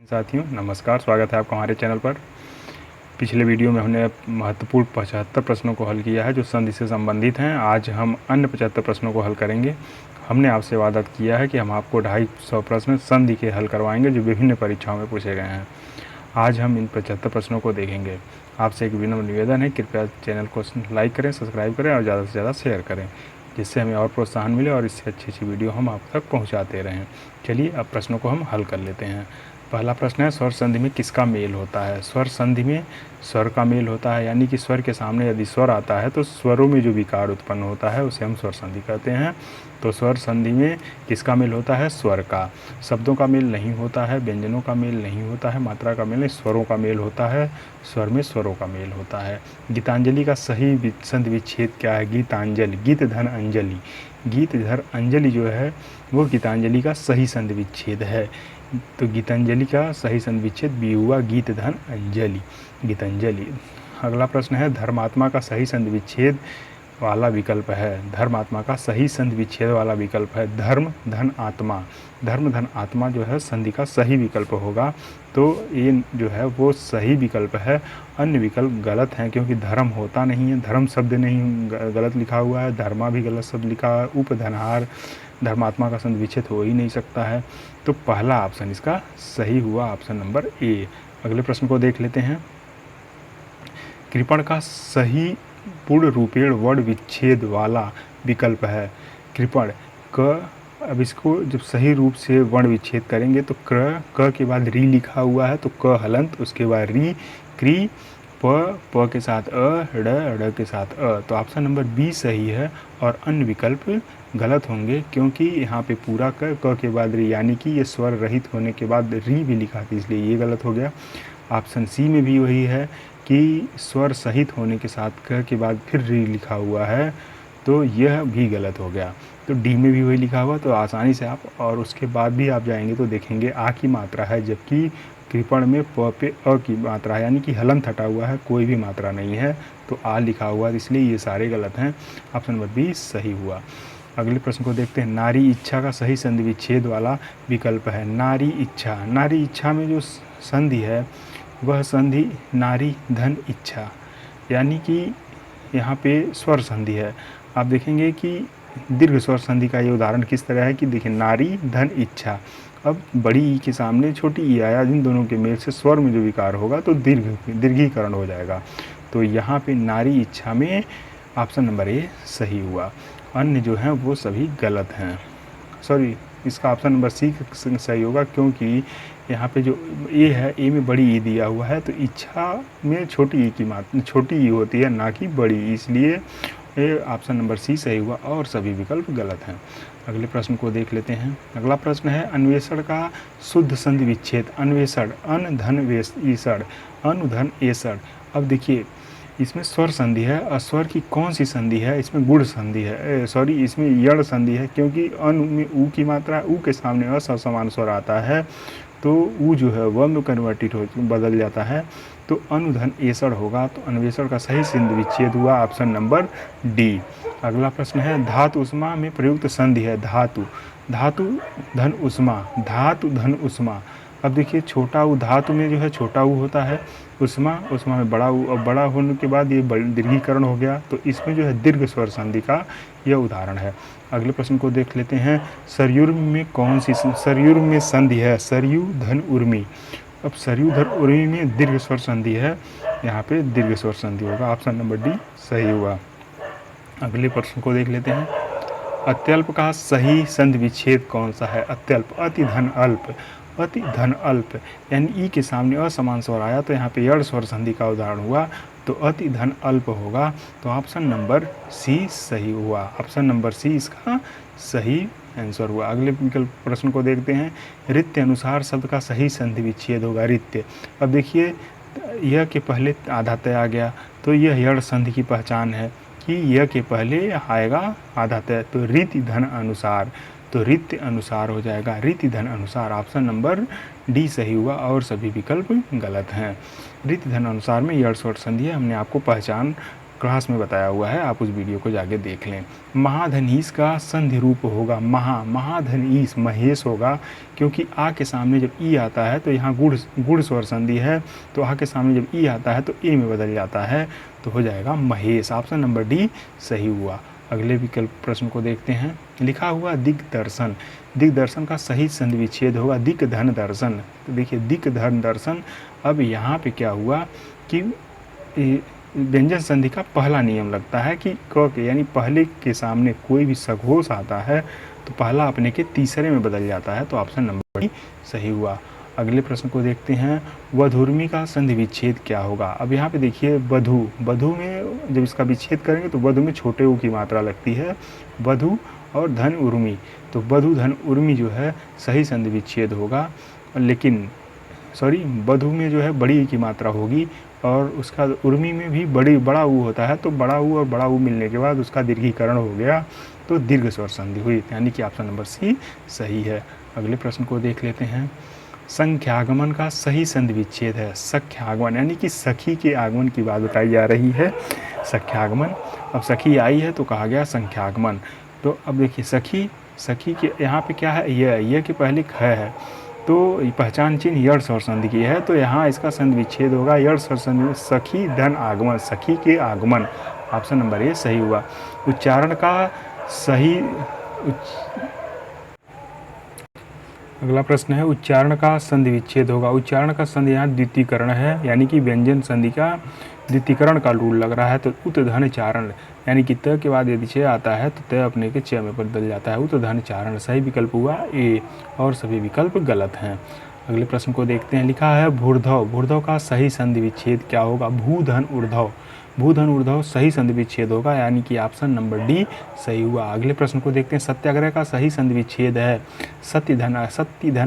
साथियों नमस्कार, स्वागत है आपका हमारे चैनल पर। पिछले वीडियो में हमने महत्वपूर्ण 75 प्रश्नों को हल किया है जो संधि से संबंधित हैं। आज हम अन्य 75 प्रश्नों को हल करेंगे। हमने आपसे वादा किया है कि हम आपको 250 प्रश्न संधि के हल करवाएंगे जो विभिन्न परीक्षाओं में पूछे गए हैं। आज हम इन 75 प्रश्नों को देखेंगे। आपसे एक विनम्र निवेदन है, कृपया चैनल को लाइक करें, सब्सक्राइब करें और ज़्यादा से ज़्यादा शेयर करें, जिससे हमें और प्रोत्साहन मिले और इससे अच्छी वीडियो हम आप तक पहुँचाते रहें। चलिए अब प्रश्नों को हम हल कर लेते हैं। पहला प्रश्न है, स्वर संधि में किसका मेल होता है? स्वर संधि में स्वर का मेल होता है, यानी कि स्वर के सामने यदि स्वर आता है तो स्वरों में जो विकार उत्पन्न होता है उसे हम स्वर संधि कहते हैं। तो स्वर संधि में किसका मेल होता है? स्वर का। शब्दों का मेल नहीं होता है, व्यंजनों का मेल नहीं होता है, मात्रा का मेल नहीं, स्वरों का मेल होता है। स्वर में स्वरों का मेल होता है। गीतांजलि का सही संधि विच्छेद क्या है? गीतांजलि, गीत धन अंजलि, गीत धर अंजलि जो है वो गीतांजलि का सही संधि विच्छेद है। तो गीतांजलि का सही संधि विच्छेद बी हुआ गीत धन अंजलि, गीतांजलि। अगला प्रश्न है, धर्मात्मा का सही संधि विच्छेद वाला विकल्प है। धर्मात्मा का सही संधि विच्छेद वाला विकल्प है धर्म धन आत्मा। धर्म धन आत्मा जो है संधि का सही विकल्प होगा, तो ये जो है वो सही विकल्प है। अन्य विकल्प गलत हैं क्योंकि धर्म होता नहीं है, धर्म शब्द नहीं गलत लिखा हुआ है, धर्मा भी गलत शब्द लिखा है, उपधनहार धर्मात्मा का संधि विच्छेद हो ही नहीं सकता है। तो पहला ऑप्शन इसका सही हुआ, ऑप्शन नंबर ए। अगले प्रश्न को देख लेते हैं। कृपण का सही पूर्ण रूपेण वर्ण विच्छेद वाला विकल्प है। कृपण क, अब इसको जब सही रूप से वर्ण विच्छेद करेंगे तो क के बाद री लिखा हुआ है तो क हलंत, उसके बाद री, क्री, प के साथ अ, ड़ के साथ अ। तो ऑप्शन नंबर बी सही है और अन्य विकल्प गलत होंगे क्योंकि यहाँ पे पूरा क के बाद री, यानी कि ये स्वर रहित होने के बाद री भी लिखा था, इसलिए ये गलत हो गया। ऑप्शन सी में भी वही है कि स्वर सहित होने के साथ क के बाद फिर री लिखा हुआ है, तो यह भी गलत हो गया। तो डी में भी वही लिखा हुआ, तो आसानी से आप और उसके बाद भी आप जाएंगे तो देखेंगे आ की मात्रा है, जबकि कृपण में प पे अ की मात्रा है, यानी कि हलंत हटा हुआ है, कोई भी मात्रा नहीं है, तो आ लिखा हुआ है, इसलिए ये सारे गलत हैं। ऑप्शन नंबर बी सही हुआ। अगले प्रश्न को देखते हैं। नारी इच्छा का सही संधि विच्छेद वाला विकल्प है। नारी इच्छा, नारी इच्छा में जो संधि है वह संधि नारी धन इच्छा, यानी कि यहाँ पे स्वर संधि है। आप देखेंगे कि दीर्घ स्वर संधि का ये उदाहरण किस तरह है कि देखिए, नारी धन इच्छा, अब बड़ी ई के सामने छोटी ई आया, इन दोनों के मेल से स्वर में जो विकार होगा तो दीर्घीकरण हो जाएगा। तो यहाँ पे नारी इच्छा में ऑप्शन नंबर ए सही हुआ, अन्य जो हैं वो सभी गलत हैं। सॉरी, इसका ऑप्शन नंबर सी सही होगा क्योंकि यहाँ पे जो ए है, ए में बड़ी ई दिया हुआ है, तो इच्छा में छोटी ई की मात्रा छोटी ई होती है, ना कि बड़ी, इसलिए ये ऑप्शन नंबर सी सही हुआ और सभी विकल्प गलत हैं। अगले प्रश्न को देख लेते हैं। अगला प्रश्न है, अन्वेषण का शुद्ध संधि विच्छेद। अन्वेषण, अन धन ईषण, अनु धन एषण। अब देखिए, इसमें स्वर संधि है और स्वर की कौन सी संधि है? इसमें गुण संधि है, सॉरी इसमें यण संधि है, क्योंकि अन में ऊ की मात्रा, ऊ के सामने असमान स्वर आता है तो ऊ जो है वह में कन्वर्टेड हो बदल जाता है, तो अनुधन एषण होगा। तो अन्वेषण का सही संधि विच्छेद हुआ, ऑप्शन नंबर डी। अगला प्रश्न है, धातु उष्मा में प्रयुक्त संधि है। धातु, धातु धन उष्मा, धातु धन उष्मा। अब देखिए, छोटा ऊ धातु में जो है छोटा ऊ होता है, उष्मा, उष्मा में बड़ा ऊ, और बड़ा होने के बाद ये दीर्घीकरण हो गया, तो इसमें जो है दीर्घ स्वर संधि का यह उदाहरण है। अगले प्रश्न को देख लेते हैं। सरयुर्म में कौन सी सरयुर्म में संधि है? सरयू धन उर्मी। अब सरयू धन उर्मी में दीर्घ स्वर संधि है, यहाँ पे दीर्घ स्वर संधि होगा, ऑप्शन नंबर डी सही हुआ। अगले प्रश्न को देख लेते हैं। अत्यल्प का सही संधि विच्छेद कौन सा है? अत्यल्प, अति धन अल्प, अति धन अल्प, यानी ई के सामने असमान स्वर आया तो यहाँ पे यड़ स्वर संधि का उदाहरण हुआ, तो अति धन अल्प होगा, तो ऑप्शन नंबर सी सही हुआ, ऑप्शन नंबर सी इसका सही आंसर हुआ। अगले विकल्प प्रश्न को देखते हैं। रित्य अनुसार शब्द का सही संधि विच्छेद होगा। रित्य, अब देखिए यह के पहले आधा तय आ गया, तो यह यड़ संधि की पहचान है कि यह के पहले आएगा आधा तय, तो रीति धन अनुसार, तो रित्य अनुसार हो जाएगा, रीति धन अनुसार, ऑप्शन नंबर डी सही हुआ और सभी विकल्प गलत हैं। रीति धन अनुसार में यड़ स्वर संधि है, हमने आपको पहचान क्लास में बताया हुआ है, आप उस वीडियो को जाके देख लें। महाधनीस का संधि रूप होगा महाधनीस, महेश होगा, क्योंकि आ के सामने जब ई आता है तो यहाँ गुड़ स्वर संधि है, तो आ के सामने जब ई आता है तो ए में बदल जाता है, तो हो जाएगा महेश। ऑप्शन नंबर डी सही हुआ। अगले विकल्प प्रश्न को देखते हैं। लिखा हुआ दिग्दर्शन, दिग्दर्शन का सही संधि विच्छेद होगा दिक धन दर्शन। तो देखिए दिक धन दर्शन, अब यहाँ पे क्या हुआ कि व्यंजन संधि का पहला नियम लगता है कि क के यानी पहले के सामने कोई भी सघोष आता है तो पहला अपने के तीसरे में बदल जाता है, तो ऑप्शन नंबर डी सही हुआ। अगले प्रश्न को देखते हैं। वधुर्मी का संधि विच्छेद क्या होगा। अब यहाँ पे देखिए वधु में जब इसका विच्छेद करेंगे तो वधु में छोटे ऊ की मात्रा लगती है, वधु और धन उर्मी, तो वधु धन उर्मी जो है सही संधि विच्छेद होगा, लेकिन वधु में जो है बड़ी ई की मात्रा होगी और उसका उर्मी में भी बड़ा ऊ होता है, तो बड़ा ऊ और बड़ा ऊ मिलने के बाद उसका दीर्घीकरण हो गया, तो दीर्घ स्वर संधि हुई, यानी कि ऑप्शन नंबर सी सही है। अगले प्रश्न को देख लेते हैं। संख्यागमन का सही संधि विच्छेद है सख्यागमन, यानी कि सखी के आगमन की बात बताई जा रही है, सख्यागमन। अब सखी आई है तो कहा गया संख्यागमन। तो अब देखिए सखी के यहाँ पे क्या है, ये के पहले ख है, तो पहचान चिन्ह यड़ स्वर संधि की है, तो यहाँ इसका संधि विच्छेद होगा यड़ स्वर संधि, सखी धन आगमन, सखी के आगमन। ऑप्शन नंबर ए सही हुआ। उच्चारण का सही अगला प्रश्न है। उच्चारण का संधि विच्छेद होगा। उच्चारण का संधि यहाँ द्वितीयकरण है, यानी कि व्यंजन संधि का द्वितीयकरण का रूल लग रहा है, तो उत धन चारण, यानी कि त के बाद यदि च आता है तो त अपने के च में बदल जाता है, उत धन चारण सही विकल्प हुआ ए, और सभी विकल्प गलत हैं। अगले प्रश्न को देखते हैं। लिखा है भूर्धव, भूर्धव का सही संधि विच्छेद क्या होगा। भूधन ऊर्ध्व, भूधन ऊर्ध्व सही संधि विच्छेद होगा, यानी कि ऑप्शन नंबर डी सही हुआ। अगले प्रश्न को देखते हैं। सत्याग्रह का सही संधि विच्छेद है सत्य धन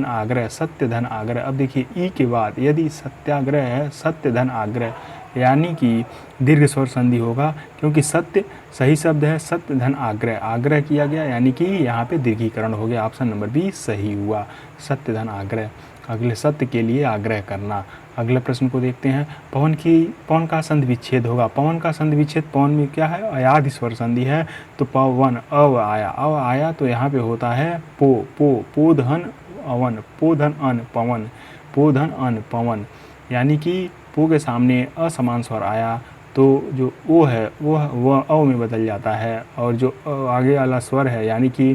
आग्रह, सत्य धन आग्रह। अब देखिए ई के बाद यदि सत्याग्रह है सत्य धन आग्रह, यानी कि दीर्घ स्वर संधि होगा, क्योंकि सत्य सही शब्द है, सत्य धन आग्रह, आग्रह किया गया, यानी कि यहाँ पे दीर्घीकरण हो गया। ऑप्शन नंबर बी सही हुआ, सत्य धन आग्रह। अगले सत्य के लिए आग्रह करना। अगले प्रश्न को देखते हैं। पवन का संधि विच्छेद होगा। पवन का संधि विच्छेद, पवन में क्या है, अयादि स्वर संधि है, तो पवन अव आया तो यहाँ पे होता है पोधन अवन, पोधन अन पवन, पोधन अन पवन, यानी कि पो के सामने असमान स्वर आया तो जो ओ है वह अ में बदल जाता है, और जो आगे वाला स्वर है यानी कि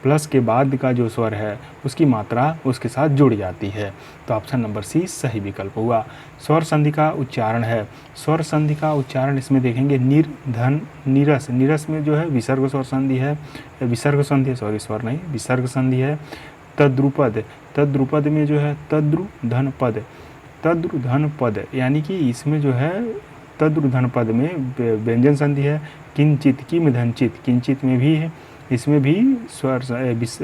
प्लस के बाद का जो स्वर है उसकी मात्रा उसके साथ जुड़ जाती है, तो ऑप्शन नंबर सी सही विकल्प हुआ। स्वर संधि का उच्चारण है। स्वर संधि का उच्चारण इसमें देखेंगे निर्धन नीरस, नीरस में जो है विसर्ग स्वर संधि है, विसर्ग संधि है, स्वर नहीं विसर्ग संधि है। तद्रुपद, तद्रुपद में जो है तद्रुधन पद, तद्रुधन पद, यानी कि इसमें जो है तद्रुधन पद में व्यंजन संधि है। किंचित, किम धनचित, किंचित में भी है, इसमें भी स्वर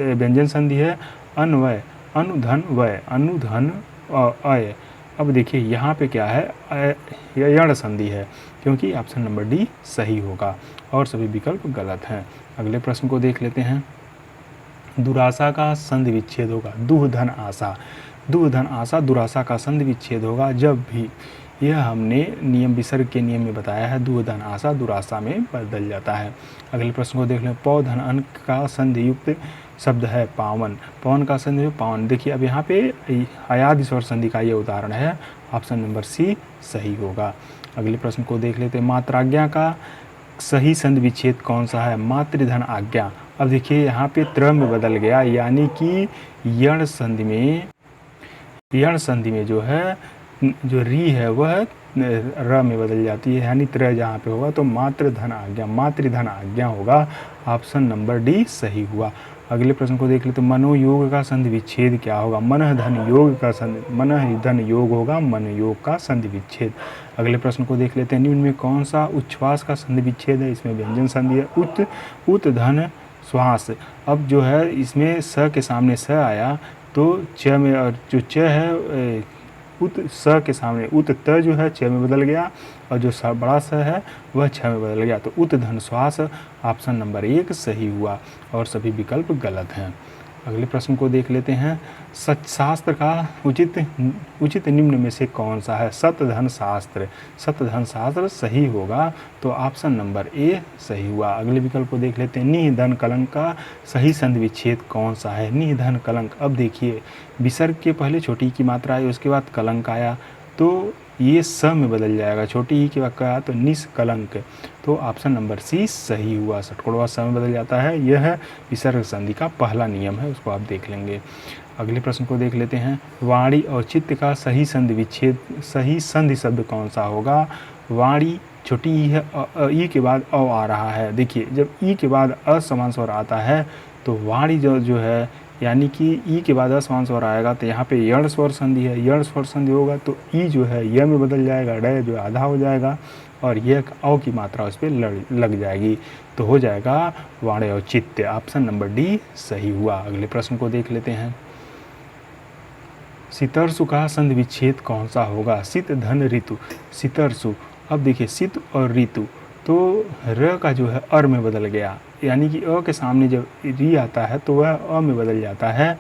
व्यंजन संधि है। अन्वय, अनुधन वय, अनुधन अय। अब देखिए यहाँ पे क्या है, यण संधि है, क्योंकि ऑप्शन नंबर डी सही होगा और सभी विकल्प गलत हैं। अगले प्रश्न को देख लेते हैं। दुराशा का संधि विच्छेद होगा। दुह धन आशा, दुह धन आशा, दुराशा का संधि विच्छेद होगा जब भी, यह हमने नियम विसर्ग के नियम में बताया है, दुह धन आशा दुराशा में बदल जाता है। अगले प्रश्न को देख लें। पौ धन अन का संधि युक्त शब्द है पावन, पवन का संधि पावन। देखिए अब यहाँ पे अयादि स्वर संधि का ये उदाहरण है, ऑप्शन नंबर सी सही होगा। अगले प्रश्न को देख लेते हैं। मात्राज्ञा का सही संधि विच्छेद कौन सा है। मातृधन आज्ञा। अब देखिए यहाँ पे त्र में बदल गया, यानी कि यण संधि में जो है जो री है वह र में बदल जाती है, यानी त्र जहाँ पे होगा तो मातृधन आज्ञा होगा, ऑप्शन नंबर डी सही हुआ। अगले प्रश्न को देख लेते तो मनोयोग का संधि विच्छेद क्या होगा। मन धन योग का संधि, मन धन योग होगा, मन योग का संधि विच्छेद। अगले प्रश्न को देख लेते हैं। निम्न में कौन सा उच्छ्वास का संधि विच्छेद है। इसमें व्यंजन संधि है उत धन श्वास। अब जो है इसमें स के सामने स आया तो च में, और जो च है उत स के सामने उत त जो है च में बदल गया, और जो बड़ा स है वह छ में बदल गया, तो उत धन श्वास ऑप्शन नंबर 1 सही हुआ और सभी विकल्प गलत हैं। अगले प्रश्न को देख लेते हैं। शास्त्र का उचित निम्न में से कौन सा है? सतधन शास्त्र। सतधन शास्त्र सही होगा, तो ऑप्शन नंबर ए सही हुआ। अगले विकल्प को देख लेते हैं। निह धन कलंक का सही संधि विच्छेद कौन सा है? निह धन कलंक, अब देखिए विसर्ग के पहले छोटी की मात्रा आई, उसके बाद कलंक आया, तो ये स में बदल जाएगा। छोटी ही के बाद आया तो निष्कलंक, तो ऑप्शन नंबर सी सही हुआ। षटकोणवा स में बदल जाता है, यह विसर्ग संधि का पहला नियम है, उसको आप देख लेंगे। अगले प्रश्न को देख लेते हैं। वाणी और चित्त का सही संधि विच्छेद, सही संधि शब्द कौन सा होगा? वाणी छोटी ई है, ई के बाद अ आ रहा है। देखिए जब ई के बाद असमान स्वर आता है तो वाणी जो है, यानी कि ई के बाद असमान स्वर आएगा तो यहाँ पे यण स्वर संधि है। यण स्वर संधि होगा तो ई जो है य में बदल जाएगा, ड जो आधा हो जाएगा और यह अ की मात्रा उस पर लग जाएगी, तो हो जाएगा वाणी और चित्त। ऑप्शन नंबर डी सही हुआ। अगले प्रश्न को देख लेते हैं। सितरसु का संधि विच्छेद कौन सा होगा? सित धन ऋतु, सितरसु, अब देखिए सित और ऋतु, तो र का जो है अर में बदल गया, यानी कि अ के सामने जब री आता है तो वह अ में बदल जाता है,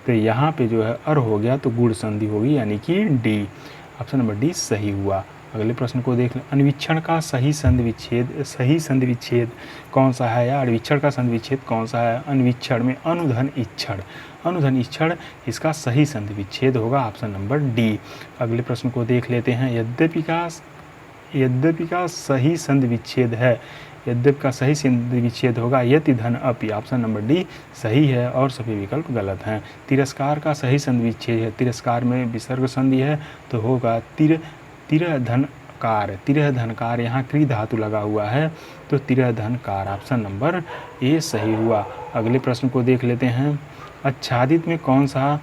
तो यहाँ पे जो है अर हो गया तो गुण संधि होगी, यानी कि डी। ऑप्शन नंबर डी सही हुआ। अगले प्रश्न को देख लें। अन्वीक्षण का सही संधि विच्छेद कौन सा है? या अन्वीक्षण का संधि विच्छेद कौन सा है? अन्वीक्षण में अनुधन इक्षण, अनुधन इक्षण इसका सही संधि विच्छेद होगा। Option number D. अगले प्रश्न को देख लेते हैं। यद्यपि का सही संधि विच्छेद है, यद्यपि का सही संधि विच्छेद होगा यति धन अपि। ऑप्शन नंबर डी सही है और सभी विकल्प गलत हैं। तिरस्कार का सही संधि विच्छेद है, तिरस्कार में विसर्ग संधि है तो होगा तिरः धनकार। तिरः धनकार, यहाँ क्री धातु लगा हुआ है तो तिरः धनकार। ऑप्शन नंबर ए सही हुआ। अगले प्रश्न को देख लेते हैं। आच्छादित में कौन सा,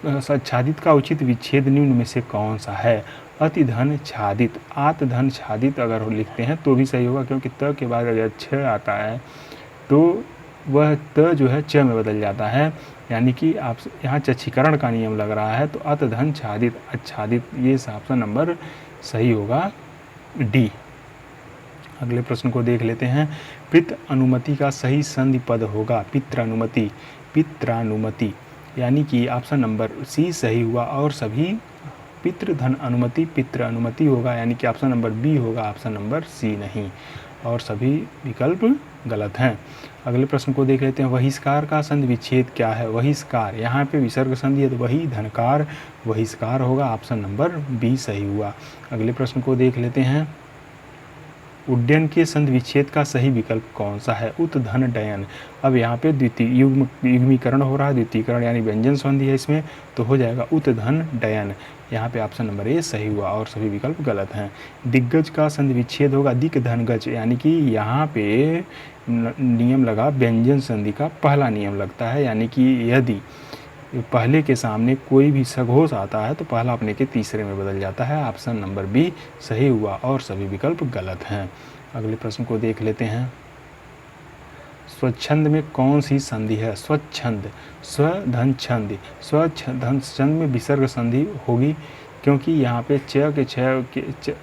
आच्छादित का उचित विच्छेद निम्न में से कौन सा है? अति धन छादित, आत धन छादित अगर लिखते हैं तो भी सही होगा, क्योंकि त के बाद अगर छ आता है तो वह त जो है च में बदल जाता है, यानी कि आप यहाँ चच्छीकरण का नियम लग रहा है, तो अत धन छादित, आच्छादित, ये ऑप्शन नंबर सही होगा डी। अगले प्रश्न को देख लेते हैं। पितृ अनुमति का सही संधि पद होगा पित्रानुमति, पित्रानुमति, यानी कि ऑप्शन नंबर सी सही हुआ और सभी पितृधन अनुमति, पितृ अनुमति होगा, यानी कि ऑप्शन नंबर बी होगा, ऑप्शन नंबर सी नहीं, और सभी विकल्प गलत हैं। अगले प्रश्न को देख लेते हैं। बहिष्कार का संधि विच्छेद क्या है? बहिष्कार, यहाँ पे विसर्ग संधि है तो वही धनकार बहिष्कार होगा, ऑप्शन नंबर बी सही हुआ। अगले प्रश्न को देख लेते हैं। उड्डयन के संधि विच्छेद का सही विकल्प कौन सा है? उत धन डयन, अब यहाँ पे द्वितीय युग्मीकरण हो रहा है, द्वितीयकरण यानी व्यंजन संधि है इसमें, तो हो जाएगा उत धन डयन। यहाँ पे ऑप्शन नंबर ए सही हुआ और सभी विकल्प गलत हैं। दिग्गज का संधि विच्छेद होगा दिक धन गज, यानी कि यहाँ पे नियम लगा व्यंजन संधि का पहला नियम लगता है, यानी कि यदि पहले के सामने कोई भी सघोष आता है तो पहला अपने के तीसरे में बदल जाता है। ऑप्शन नंबर बी सही हुआ और सभी विकल्प गलत हैं। अगले प्रश्न को देख लेते हैं। स्वच्छंद में कौन सी संधि है? स्वच्छंद, स्वधन छंद, स्वधन छंद में विसर्ग संधि होगी, क्योंकि यहाँ पे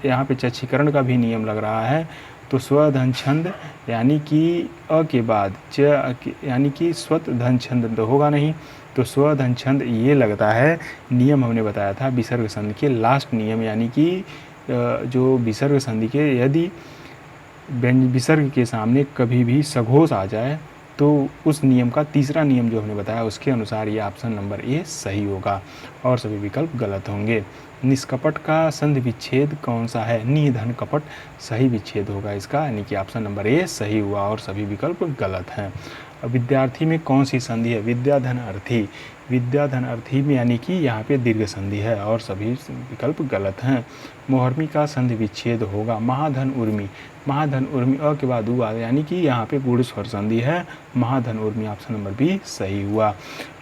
यहाँ पे चच्छीकरण का भी नियम लग रहा है, तो स्वधन छंद यानी कि अ के बाद यानी कि स्वधन छंद तो होगा नहीं, तो स्वधन छंद ये लगता है। नियम हमने बताया था विसर्ग संधि के लास्ट नियम, यानी कि जो विसर्ग संधि के यदि विसर्ग के सामने कभी भी सघोष आ जाए तो उस नियम का तीसरा नियम जो हमने बताया उसके अनुसार ये ऑप्शन नंबर ए सही होगा और सभी विकल्प गलत होंगे। निष्कपट का संधि विच्छेद कौन सा है? निधन कपट सही विच्छेद होगा इसका, यानी कि ऑप्शन नंबर ए सही हुआ और सभी विकल्प गलत हैं। विद्यार्थी में कौन सी संधि है? विद्याधन अर्थी, विद्याधन अर्थी में यानी कि यहाँ पे दीर्घ संधि है और सभी विकल्प गलत हैं। मोहर्मी का संधि विच्छेद होगा महाधन उर्मी, महाधन उर्मी अ के बाद उ आ, यानी कि यहाँ पे गुण स्वर संधि है, महाधन उर्मी, ऑप्शन नंबर बी सही हुआ।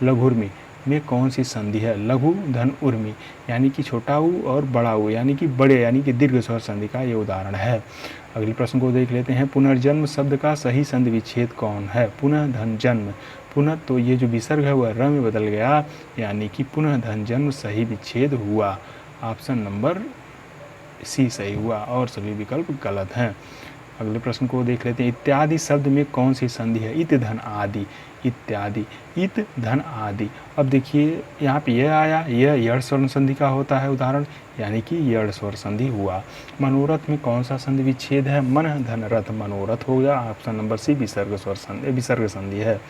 लघुर्मी में कौन सी संधि है? लघु धन उर्मी, यानी कि छोटा उ और बड़ा उ, यानी कि बड़े, यानी कि दीर्घ स्वर संधि का ये उदाहरण है। अगले प्रश्न को देख लेते हैं। पुनर्जन्म शब्द का सही संधि विच्छेद कौन है? पुनः धन जन्म, पुनः तो ये जो विसर्ग है वह र में बदल गया, यानी कि पुनः धन जन्म सही विच्छेद हुआ, ऑप्शन नंबर सी सही हुआ और सभी विकल्प गलत हैं। अगले प्रश्न को देख लेते हैं। इत्यादि शब्द में कौन सी संधि है? इत धन आदि, इत्यादि, इत धन आदि। अब देखिए यहाँ पे यह आया, यह यड़ स्वर्ण संधि का होता है उदाहरण, यानी कि यड़ स्वर संधि हुआ। मनोरथ में कौन सा संधि विच्छेद है? मन धन रथ, मनोरथ हो गया। ऑप्शन नंबर सी विसर्ग स्वर संधि, विसर्ग संधि है।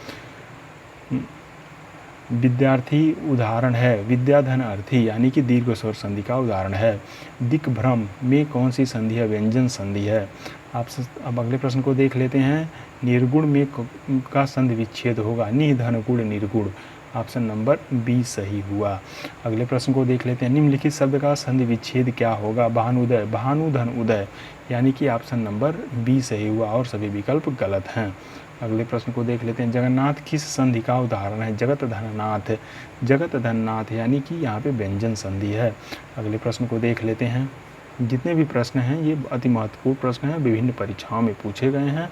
विद्यार्थी उदाहरण है विद्या धन अर्थी, यानी कि दीर्घ स्वर संधि का उदाहरण है। दिक्भ्रम में कौन सी संधि है? व्यंजन संधि है। आप अब अगले प्रश्न को देख लेते हैं। निर्गुण में का संधि विच्छेद होगा? निधन गुण निर्गुण, ऑप्शन नंबर बी सही हुआ। अगले प्रश्न को देख लेते हैं। निम्नलिखित शब्द का संधि विच्छेद क्या होगा? भानुदय, भानुधन उदय, यानी कि ऑप्शन नंबर बी सही हुआ और सभी विकल्प गलत हैं। अगले प्रश्न को देख लेते हैं। जगन्नाथ किस संधि का उदाहरण है? जगत धननाथ, जगत धननाथ, यानी कि यहाँ पे व्यंजन संधि है। अगले प्रश्न को देख लेते हैं। जितने भी प्रश्न हैं ये अति महत्वपूर्ण प्रश्न हैं, विभिन्न परीक्षाओं में पूछे गए हैं।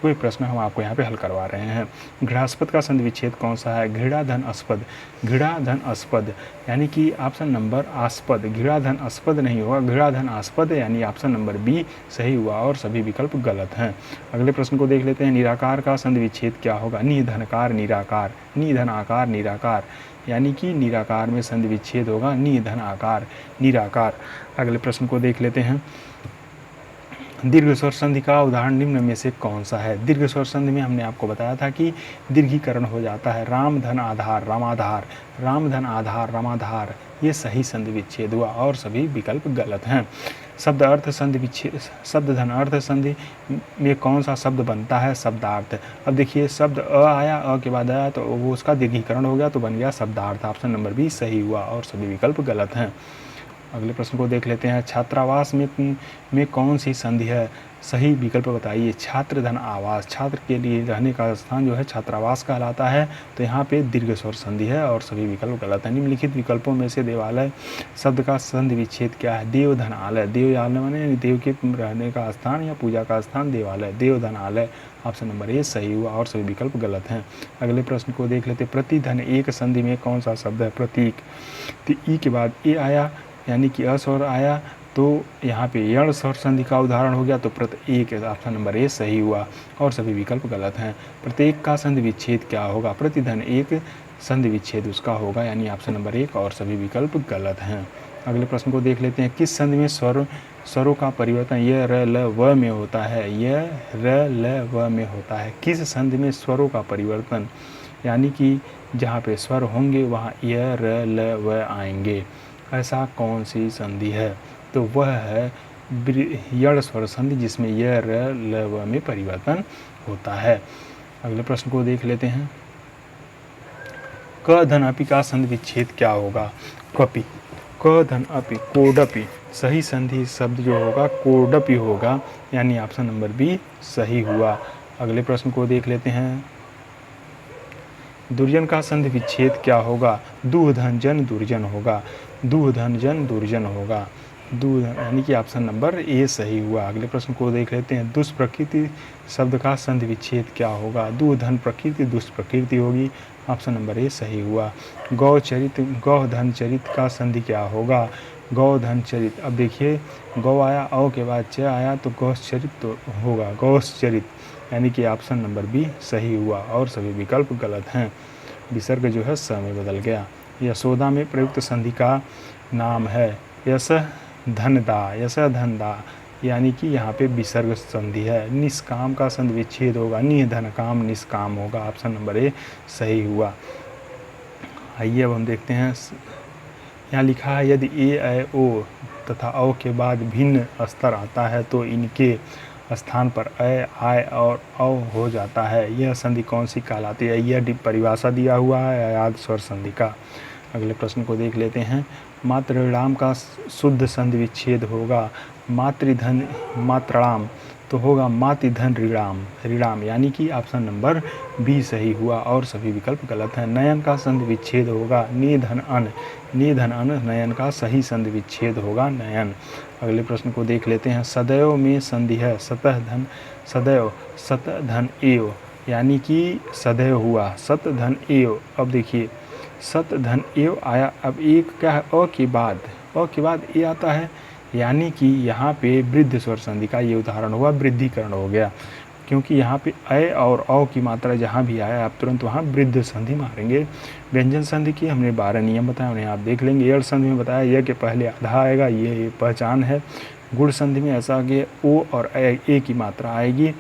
कोई प्रश्न हम आपको यहाँ पे हल करवा रहे हैं। घृणास्पद का संधि विच्छेद कौन सा है? घृणा धन अस्पद, घृणा धन अस्पद, यानी कि ऑप्शन नंबर आस्पद, घृणा धन अस्पद नहीं होगा, घृणा धन आस्पद, यानी ऑप्शन नंबर बी सही हुआ और सभी विकल्प गलत हैं। अगले प्रश्न को देख लेते हैं। निराकार का संधि विच्छेद क्या होगा? निधनकार निराकार, निधन आकार निराकार, यानी कि निराकार में संधि विच्छेद होगा निधन आकार निराकार। अगले प्रश्न को देख लेते हैं। दीर्घ स्वर संधि का उदाहरण निम्न में से कौन सा है? दीर्घ स्वर संधि में हमने आपको बताया था कि दीर्घीकरण हो जाता है। राम धन आधार रामाधार, राम धन आधार रामाधार, ये सही संधि विच्छेद हुआ और सभी विकल्प गलत हैं। शब्द अर्थ संधि विच्छेद, शब्द धन अर्थ संधि में कौन सा शब्द बनता है? शब्दार्थ। अब देखिए शब्द अ आया, अ के बाद आया तो वो उसका दीर्घीकरण हो गया तो बन गया शब्दार्थ, ऑप्शन नंबर बी सही हुआ और सभी विकल्प गलत हैं। अगले प्रश्न को देख लेते हैं। छात्रावास में कौन सी संधि है? सही विकल्प बताइए। छात्र धन आवास, छात्र के लिए रहने का स्थान जो है छात्रावास कहलाता है, तो यहाँ पे दीर्घ स्वर संधि है और सभी विकल्प गलत हैं। निम्नलिखित विकल्पों में से देवालय शब्द का संधि विच्छेद क्या है? देव धन आलय, देव आलय माने देव के रहने का स्थान या पूजा का स्थान देवालय, देव धन आलय, ऑप्शन नंबर ए सही हुआ और सभी विकल्प गलत हैं। अगले प्रश्न को देख लेते। प्रतिधन एक संधि में कौन सा शब्द है? प्रतीक, तो ई के बाद ए आया यानी कि अस्वर आया तो यहाँ पे यण स्वर संधि का उदाहरण हो गया, तो प्रत्येक ऑप्शन नंबर ए सही हुआ और सभी विकल्प गलत हैं। प्रत्येक का संधि विच्छेद क्या होगा? प्रतिधन एक संधि विच्छेद उसका होगा, यानी ऑप्शन नंबर एक और सभी विकल्प गलत हैं। अगले प्रश्न को देख लेते हैं। किस संधि में स्वरों का परिवर्तन य र ल व में होता है? य र ल व में होता है। किस संधि में स्वरों का परिवर्तन, यानी कि जहाँ पे स्वर होंगे वहाँ य र ल व आएंगे, ऐसा कौन सी संधि है? तो वह है यड़ स्वर संधि जिसमें य र ल व में परिवर्तन होता है। अगले प्रश्न को देख लेते हैं। क धन अपि का संधि विच्छेद क्या होगा? कपि, क धन अपि, कोडपि, सही संधि शब्द जो होगा कोडपि होगा, यानी ऑप्शन नंबर बी सही हुआ। अगले प्रश्न को देख लेते हैं। दुर्जन का संधि विच्छेद क्या होगा? दुह धन जन दुर्जन होगा, दुह धन जन दुर्जन होगा, दुह यानी कि ऑप्शन नंबर ए सही हुआ। अगले प्रश्न को देख लेते हैं। दुष्प्रकृति शब्द का संधि विच्छेद क्या होगा? दुह धन प्रकृति दुष्प्रकृति होगी, ऑप्शन नंबर ए सही हुआ। गौ चरित, गौ धन चरित का संधि क्या होगा? गौ धन चरित, अब देखिए गौ आया औ के बाद च आया तो गौस चरित तो होगा गौस चरित, यानी कि ऑप्शन नंबर बी सही हुआ और सभी विकल्प गलत हैं। विसर्ग जो है स में बदल गया। यशोदा में प्रयुक्त संधि का नाम है यश धनदा, यश धनदा, यानी कि यहाँ पे विसर्ग संधि है। निष्काम का संधि विच्छेद होगा, निधन काम निष्काम होगा, ऑप्शन नंबर ए सही हुआ। आइए अब हम देखते हैं। यहाँ लिखा है यदि ए ऐ ओ तथा औ के बाद भिन्न स्तर आता है तो इनके स्थान पर ऐ आय और औ हो जाता है। यह संधि कौन सी कहलाती है? यह परिभाषा दिया हुआ है अयाद स्वर संधि का। अगले प्रश्न को देख लेते हैं। मातृणाम का शुद्ध संधि विच्छेद होगा मातृधन मातृणाम, तो होगा मातृधन ऋणाम, ऋणाम, यानी कि ऑप्शन नंबर बी सही हुआ और सभी विकल्प गलत हैं। नयन का संधि विच्छेद होगा निधन अन, निधन अन, नयन का सही संधि विच्छेद होगा नयन। अगले प्रश्न को देख लेते हैं। सदैव में संधि है सतः धन, सदैव सत धन एव, यानी कि सदैव हुआ सत धन एव। अब देखिए सत धन एव आया, अब एक क्या है अ के बाद ए आता है, यानी कि यहाँ पे वृद्ध स्वर संधि का ये उदाहरण हुआ, वृद्धिकरण हो गया, क्योंकि यहाँ पे अ और औ की मात्रा जहाँ भी आए आप तुरंत वहाँ वृद्ध संधि मारेंगे। व्यंजन संधि की हमने 12 नियम बताए, उन्हें आप देख लेंगे। यड़ संधि में बताया य के पहले आधा आएगा, ये पहचान है। गुण संधि में ऐसा कि ओ और ए की मात्रा आएगी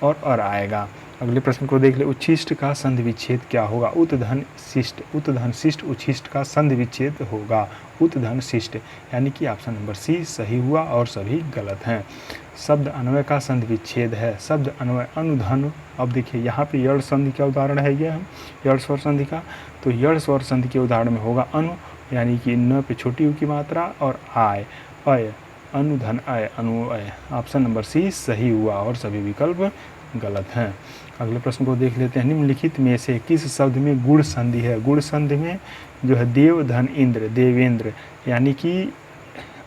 और अर आएगा। अगले प्रश्न को देख ले। उच्छिष्ट का संधि विच्छेद क्या होगा? उत्धन शिष्ट, उत्धन शिष्ट उच्छिष्ट का संधि विच्छेद होगा, उत्धन शिष्ट, यानी कि ऑप्शन नंबर सी सही हुआ और सभी गलत हैं। शब्द अन्वय का संधि विच्छेद है, शब्द अन्वय अनुधन। अब देखिए यहाँ पे यड़ संधि का उदाहरण है, ये यड़ स्वर संधि का, तो यड़ स्वर संधि के उदाहरण में होगा अनु, यानी कि न पे छोटी यू की मात्रा, और आय, अय, अनुधन अय, अनुअय, ऑप्शन नंबर सी सही हुआ और सभी विकल्प गलत हैं। अगले प्रश्न को देख लेते हैं। निम्नलिखित में से किस शब्द में गुण संधि है? गुण संधि में जो है देव, धन, इंद्र, देवेंद्र, यानी कि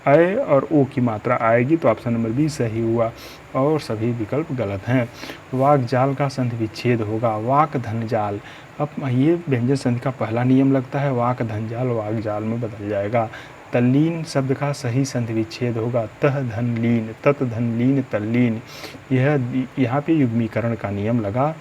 अय और ओ की मात्रा आएगी, तो ऑप्शन नंबर बी सही हुआ और सभी विकल्प गलत हैं। वाक जाल का संधि विच्छेद होगा, वाक धन जाल। अब ये व्यंजन संधि का पहला नियम लगता है, वाक धन जाल वाक जाल में बदल जाएगा। तल्लीन शब्द का सही संधि विच्छेद होगा, तह धन लीन, तत धन लीन तल्लीन। यह यहाँ पे युग्मीकरण का नियम लगा,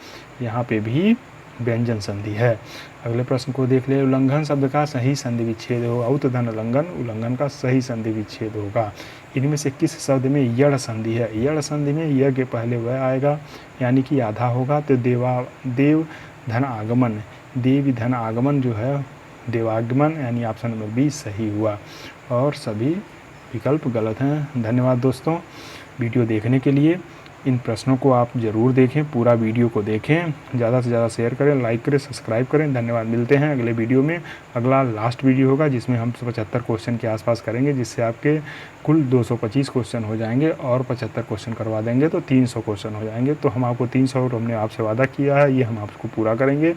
यहाँ पे भी व्यंजन संधि है। अगले प्रश्न को देख ले। उल्लंघन शब्द का सही संधि विच्छेद होगा, उत धन उल्लंघन, उल्लंघन का सही संधि विच्छेद होगा। इनमें से किस शब्द में यड़ संधि है? यड़ संधि में य के पहले वह आएगा, यानी कि आधा होगा, तो देव धन आगमन, देवी धन आगमन जो है देवागमन, यानी ऑप्शन नंबर बी सही हुआ और सभी विकल्प गलत हैं। धन्यवाद दोस्तों वीडियो देखने के लिए। इन प्रश्नों को आप ज़रूर देखें, पूरा वीडियो को देखें, ज़्यादा से ज़्यादा शेयर करें, लाइक करें, सब्सक्राइब करें। धन्यवाद। मिलते हैं अगले वीडियो में। अगला लास्ट वीडियो होगा जिसमें हम 75 क्वेश्चन के आसपास करेंगे, जिससे आपके कुल 225 क्वेश्चन हो जाएंगे और 75 क्वेश्चन करवा देंगे तो 300 क्वेश्चन हो जाएंगे। तो हम आपको 300 हमने आपसे वादा किया है, ये हम आपको पूरा करेंगे।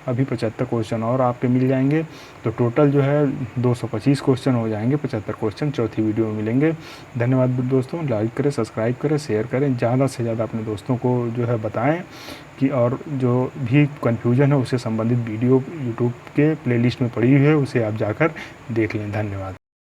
अभी 75 क्वेश्चन और आपके मिल जाएंगे, तो टोटल जो है 225 क्वेश्चन हो जाएंगे। 75 क्वेश्चन चौथी वीडियो में मिलेंगे। धन्यवाद दोस्तों। लाइक करें, सब्सक्राइब करें, शेयर करें, ज़्यादा से ज़्यादा अपने दोस्तों को जो है बताएं कि, और जो भी कन्फ्यूजन है उससे संबंधित वीडियो यूट्यूब के प्लेलिस्ट में पड़ी हुई है, उसे आप जाकर देख लें। धन्यवाद।